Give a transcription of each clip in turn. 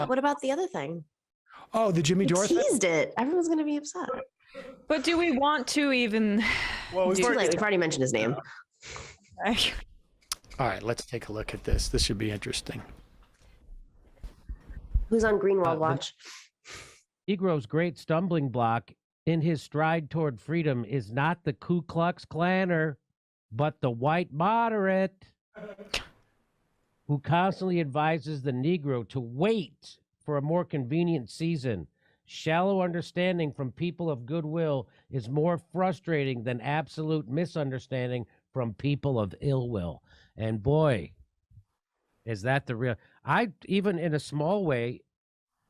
what about the other thing? Oh, the Jimmy Dore thing? Teased it. Everyone's going to be upset. But do we want to even? Well, it's too late. We've already mentioned his name. All right, let's take a look at this. This should be interesting. Who's on Greenwald Watch? Negro's great stumbling block in his stride toward freedom is not the Ku Klux Klaner, but the white moderate who constantly advises the Negro to wait for a more convenient season. Shallow understanding from people of goodwill is more frustrating than absolute misunderstanding from people of ill will. And boy, is that the real... even in a small way,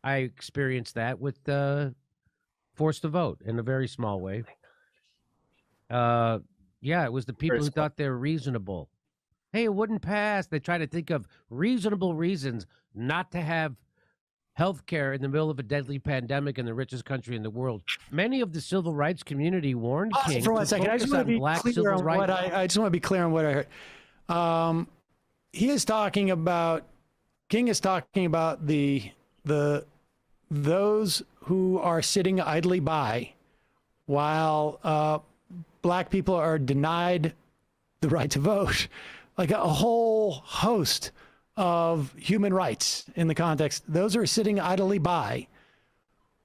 I experienced that with Forced to Vote in a very small way. Yeah, it was the people who thought they were reasonable. Hey, it wouldn't pass. They try to think of reasonable reasons not to have health care in the middle of a deadly pandemic in the richest country in the world. Many of the civil rights community warned King for 1 second. I just want to be clear on what I just want to be clear on what I heard. He is talking about, King is talking about those who are sitting idly by while black people are denied the right to vote, like a whole host of human rights in the context. Those who are sitting idly by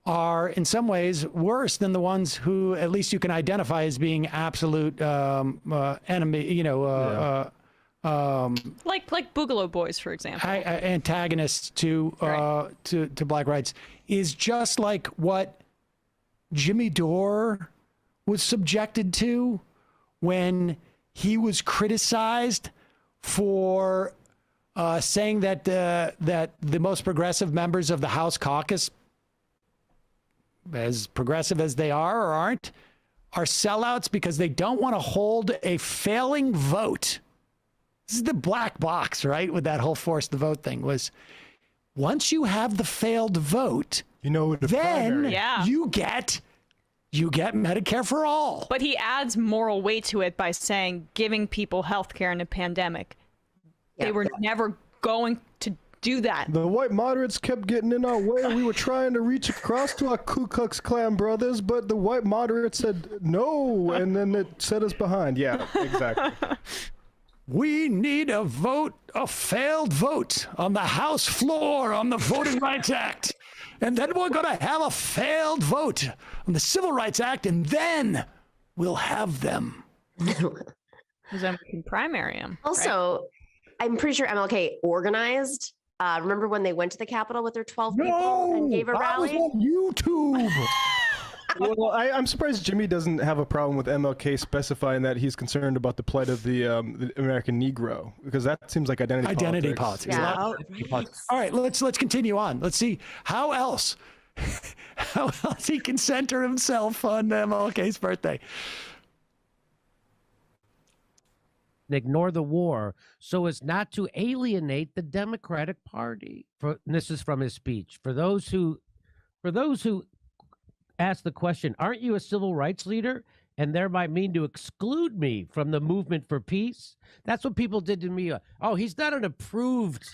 are in some ways worse than the ones who at least you can identify as being absolute enemy, like Boogaloo Boys, for example. Antagonists to black rights, is just like what Jimmy Dore was subjected to when he was criticized for saying that the most progressive members of the House caucus, as progressive as they are or aren't, are sellouts because they don't want to hold a failing vote. This is the black box, right? With that whole forced the vote thing was, once you have the failed vote, then you get Medicare for all. But he adds moral weight to it by saying giving people health care in a pandemic. They were never going to do that. The white moderates kept getting in our way. We were trying to reach across to our Ku Klux Klan brothers, but the white moderates said no, and then it set us behind. Yeah, exactly. We need a failed vote on the House floor on the Voting Rights Act. And then we're going to have a failed vote on the Civil Rights Act, and then we'll have them. Because then we can primary him. Also, right? I'm pretty sure MLK organized. Remember when they went to the Capitol with their 12 people and gave a rally? That was on YouTube. Well, I'm surprised Jimmy doesn't have a problem with MLK specifying that he's concerned about the plight of the American Negro, because that seems like identity politics. Yeah. All right, let's continue on. Let's see how else he can center himself on MLK's birthday. Ignore the war so as not to alienate the Democratic Party. This is from his speech. For those who ask the question, aren't you a civil rights leader and thereby mean to exclude me from the movement for peace? That's what people did to me. Oh, he's not an approved,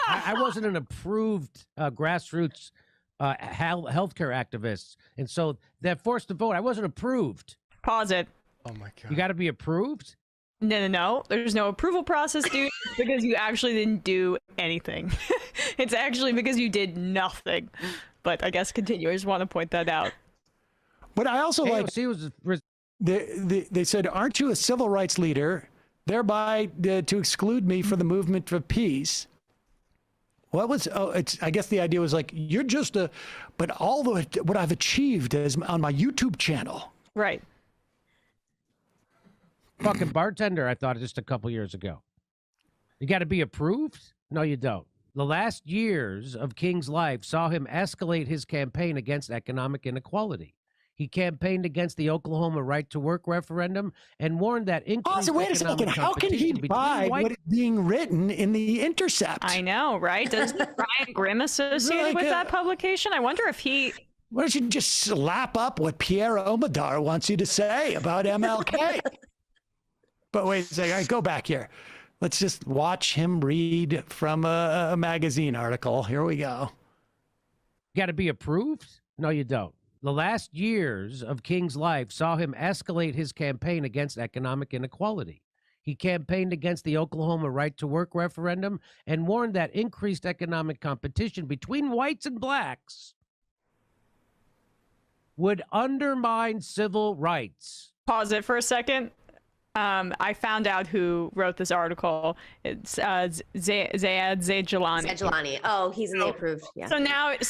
I wasn't an approved grassroots healthcare activist. And so they're forced to vote. I wasn't approved. Pause it. Oh my God. You got to be approved? No. There's no approval process, dude, because you actually didn't do anything. It's actually because you did nothing. But I guess continue. I just want to point that out. But I also they said, aren't you a civil rights leader, thereby to exclude me from the movement for peace? I guess the idea was like, you're just but all what I've achieved is on my YouTube channel. Right. Fucking bartender, I thought just a couple years ago. You got to be approved? No, you don't. The last years of King's life saw him escalate his campaign against economic inequality. He campaigned against the Oklahoma right-to-work referendum and warned that increased wait a second. How can he buy what is being written in The Intercept? I know, right? Does Brian Grimm associated with that publication? I wonder if he... Why don't you just slap up what Pierre Omidyar wants you to say about MLK? But wait a second. All right, go back here. Let's just watch him read from a magazine article. Here we go. You got to be approved? No, you don't. The last years of King's life saw him escalate his campaign against economic inequality. He campaigned against the Oklahoma right-to-work referendum and warned that increased economic competition between whites and blacks would undermine civil rights. Pause it for a second. I found out who wrote this article. It's Zayed Zayjalani. Zayjalani. Oh, he's in the approved. Yeah. So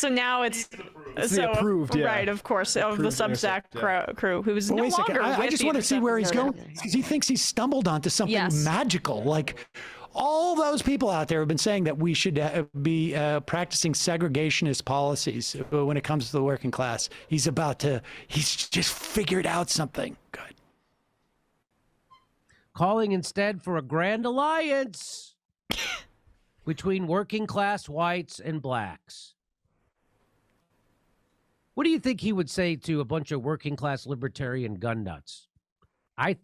now it's the approved, yeah. Right, of course, of the Approved Substack crew, who's no Wait a second. longer. I just want to see where he's going because he thinks he's stumbled onto something Yes. magical. Like all those people out there have been saying that we should be practicing segregationist policies when it comes to the working class. He's just figured out something. Good. Calling instead for a grand alliance between working class whites and blacks. What do you think he would say to a bunch of working class libertarian gun nuts? I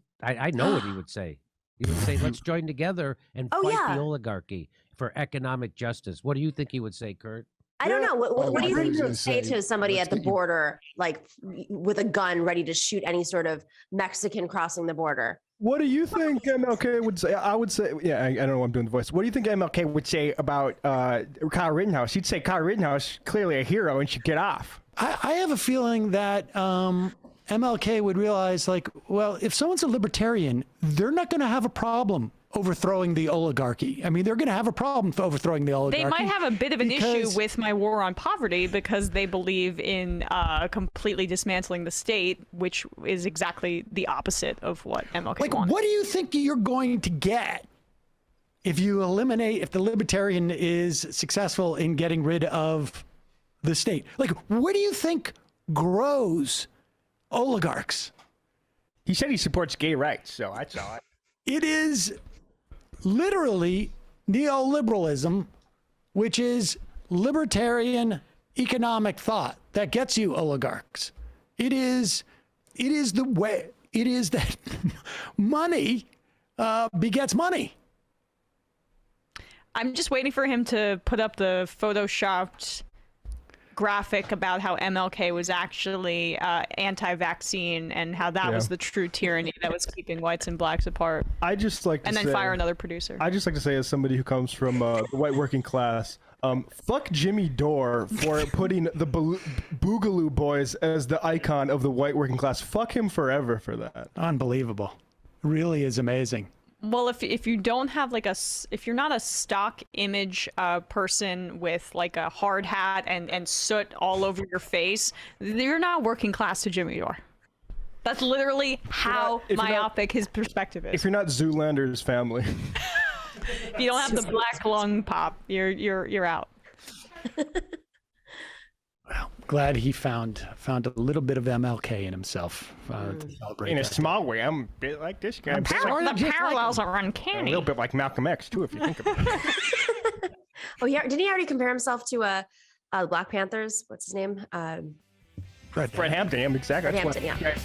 know what he would say. He would say, let's join together and fight the oligarchy for economic justice. What do you think he would say, Kurt? I don't know. What do you think you would say say, to somebody let's at the get you- border, like with a gun ready to shoot any sort of Mexican crossing the border? What do you think MLK would say? I would say, yeah, I don't know why I'm doing the voice. What do you think MLK would say about Kyle Rittenhouse? He'd say Kyle Rittenhouse, clearly a hero, and should get off. I have a feeling that MLK would realize, like, well, if someone's a libertarian, they're not going to have a problem overthrowing the oligarchy. I mean, they're going to have a problem overthrowing the oligarchy. They might have a bit of an issue because- with my war on poverty because they believe in completely dismantling the state, which is exactly the opposite of what MLK Like, wanted. what do you think you're going to get if if the libertarian is successful in getting rid of the state? Like, what do you think grows oligarchs? He said he supports gay rights, so I saw it. It is literally neoliberalism, which is libertarian economic thought that gets you oligarchs. It is the way, it is that money begets money. I'm just waiting for him to put up the photoshopped graphic about how MLK was actually anti-vaccine and how that was the true tyranny that was keeping whites and blacks apart. I just like to And then say, fire another producer. I just like to say, as somebody who comes from the white working class, fuck Jimmy Dore for putting the Boogaloo Boys as the icon of the white working class. Fuck him forever for that. Unbelievable. Really is amazing. Well, if you don't have if you're not a stock image person with like a hard hat and soot all over your face, you're not working class to Jimmy Dore. That's literally how if you're not- myopic his perspective is. If you're not Zoolander's family. If you don't have the black lung pop, you're out. Well, glad he found a little bit of MLK in himself to celebrate In a that. small way, I'm a bit like this guy. I'm a bit Sort The of just like parallels are a uncanny. little bit like Malcolm X, too, if you think about it. Oh, yeah. Didn't he already compare himself to Black Panthers? What's his name? Fred Fred Hampton, exactly. Fred That's what- Hampton, yeah.